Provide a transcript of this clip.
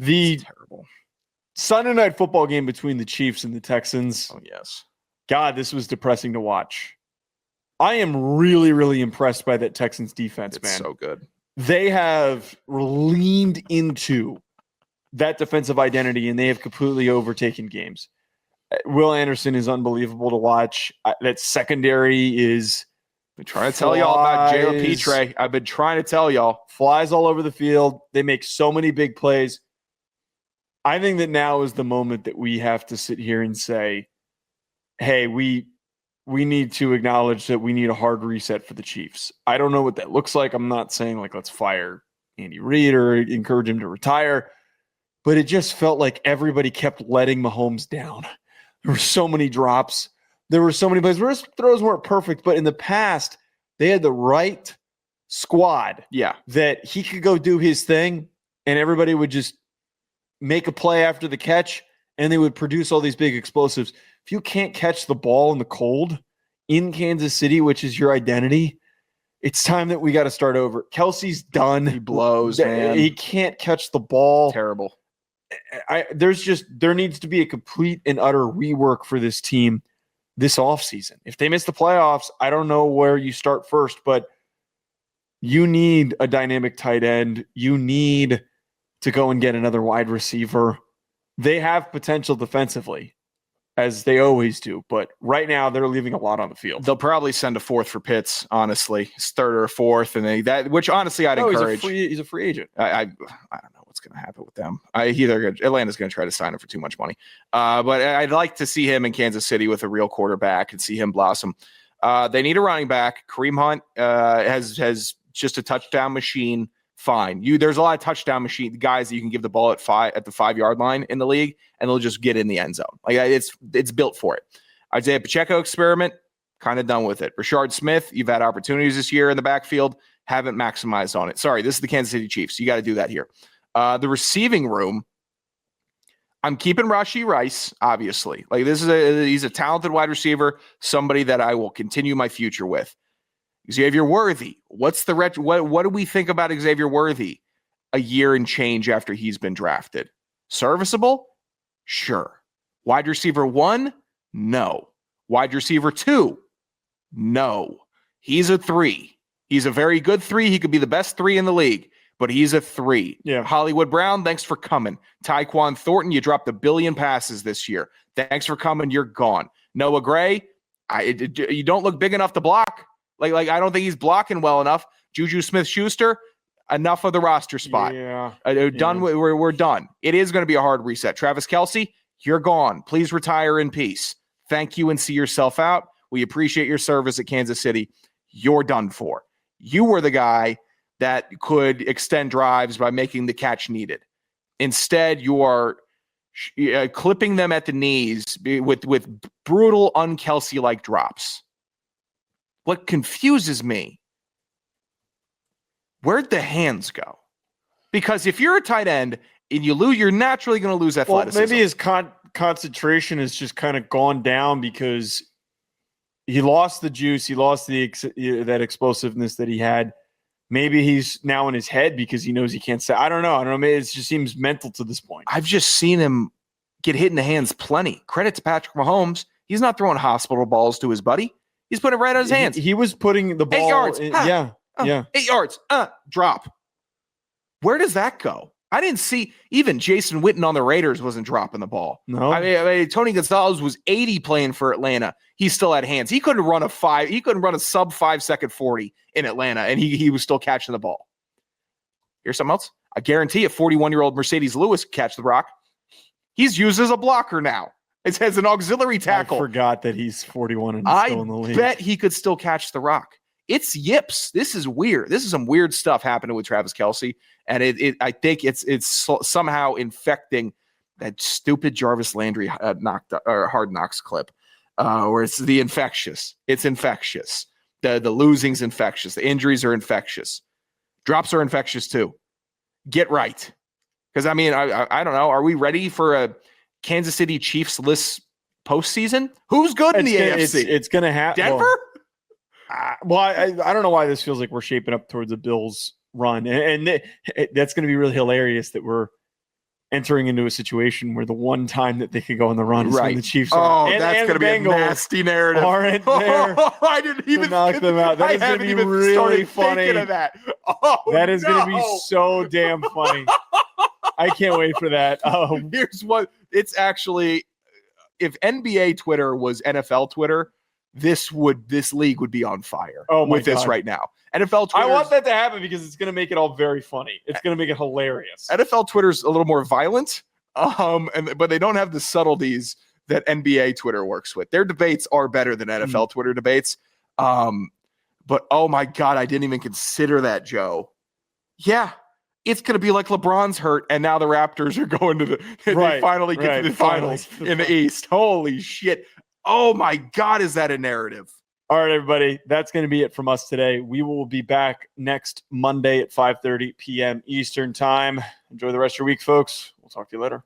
The It's terrible Sunday night football game between the Chiefs and the Texans. Oh, yes. God, this was depressing to watch. I am really, really impressed by that Texans defense, It's man. so good. They have leaned into that defensive identity, and they have completely overtaken games. Will Anderson is unbelievable to watch. That secondary is... I've been trying to tell y'all about J.O. Petre. I've been trying to tell y'all. Flies all over the field. They make so many big plays. I think that now is the moment that we have to sit here and say, hey, we need to acknowledge that we need a hard reset for the Chiefs. I don't know what that looks like. I'm not saying like let's fire Andy Reid or encourage him to retire, but it just felt like everybody kept letting Mahomes down. There were so many drops. There were so many plays where his throws weren't perfect, but in the past, they had the right squad that he could go do his thing, and everybody would just make a play after the catch, and they would produce all these big explosives. If you can't catch the ball in the cold in Kansas City, which is your identity, it's time that we got to start over. Kelsey's done. He blows, man. He can't catch the ball. Terrible. There needs to be a complete and utter rework for this team this offseason. If they miss the playoffs, I don't know where you start first, but you need a dynamic tight end. You need to go and get another wide receiver. They have potential defensively, as they always do, but right now they're leaving a lot on the field. They'll probably send a fourth for Pitts, honestly. It's third or fourth, and which honestly I'd encourage. He's a free agent. I don't know what's going to happen with them. Atlanta's going to try to sign him for too much money. But I'd like to see him in Kansas City with a real quarterback and see him blossom. They need a running back. Kareem Hunt has just a touchdown machine. Fine. There's a lot of touchdown machine guys that you can give the ball at the 5-yard line in the league, and they'll just get in the end zone. Like it's built for it. Isaiah Pacheco experiment, kind of done with it. Rashard Smith, you've had opportunities this year in the backfield, haven't maximized on it. Sorry, this is the Kansas City Chiefs. You got to do that here. The receiving room, I'm keeping Rashee Rice, obviously. Like he's a talented wide receiver, somebody that I will continue my future with. Xavier Worthy. What do we think about Xavier Worthy a year and change after he's been drafted? Serviceable? Sure. Wide receiver 1? No. Wide receiver 2? No. He's a 3. He's a very good 3. He could be the best 3 in the league, but he's a 3. Yeah. Hollywood Brown, thanks for coming. Tyquan Thornton, you dropped 1 billion passes this year. Thanks for coming. You're gone. Noah Gray, you don't look big enough to block. Like I don't think he's blocking well enough. Juju Smith-Schuster, enough of the roster spot. Yeah. Done. We're done. It is going to be a hard reset. Travis Kelce, you're gone. Please retire in peace. Thank you and see yourself out. We appreciate your service at Kansas City. You're done for. You were the guy that could extend drives by making the catch needed. Instead, you are clipping them at the knees with brutal, un-Kelsey-like drops. What confuses me, where'd the hands go? Because if you're a tight end and you lose, you're naturally going to lose athleticism. Well, maybe his concentration has just kind of gone down because he lost the juice. He lost that explosiveness that he had. Maybe he's now in his head because he knows he can't say. I don't know. Maybe it just seems mental to this point. I've just seen him get hit in the hands plenty. Credit to Patrick Mahomes. He's not throwing hospital balls to his buddy. He's putting it right on his hands. He was putting the ball 8 yards. Yeah. 8 yards. Drop. Where does that go? I didn't see even Jason Witten on the Raiders wasn't dropping the ball. No. I mean, Tony Gonzalez was 80 playing for Atlanta. He still had hands. He couldn't run a sub 5 second 40 in Atlanta, and he was still catching the ball. Here's something else. I guarantee a 41-year-old Mercedes Lewis could catch the rock. He's used as a blocker now. It says an auxiliary tackle. I forgot that he's 41 and still in the league. I bet he could still catch the rock. It's yips. This is weird. This is some weird stuff happening with Travis Kelce, and I think it's somehow infecting that stupid Jarvis Landry Hard Knocks clip, where it's the infectious. It's infectious. The losing's infectious. The injuries are infectious. Drops are infectious too. Get right, because I mean I don't know. Are we ready for a Kansas City Chiefs-less postseason? Who's good in the AFC? It's going to happen. Denver? I don't know why this feels like we're shaping up towards a Bills run. And that's going to be really hilarious that we're entering into a situation where the one time that they could go on the run is when the Chiefs are. Oh, that's going to be a nasty narrative. Aren't there? I didn't even knock them out. That is going to be really funny. Of that. Oh, that is going to be so damn funny. I can't wait for that. Here's what it's actually. If NBA Twitter was NFL Twitter, this league would be on fire with this right now. NFL Twitter. I want that to happen because it's going to make it all very funny. It's going to make it hilarious. NFL Twitter's a little more violent, but they don't have the subtleties that NBA Twitter works with. Their debates are better than NFL Twitter debates. But oh my God, I didn't even consider that, Joe. Yeah. It's going to be like LeBron's hurt, and now the Raptors are going to they finally get to the finals in the East. Holy shit. Oh my God, is that a narrative? All right, everybody. That's going to be it from us today. We will be back next Monday at 5:30 p.m. Eastern time. Enjoy the rest of your week, folks. We'll talk to you later.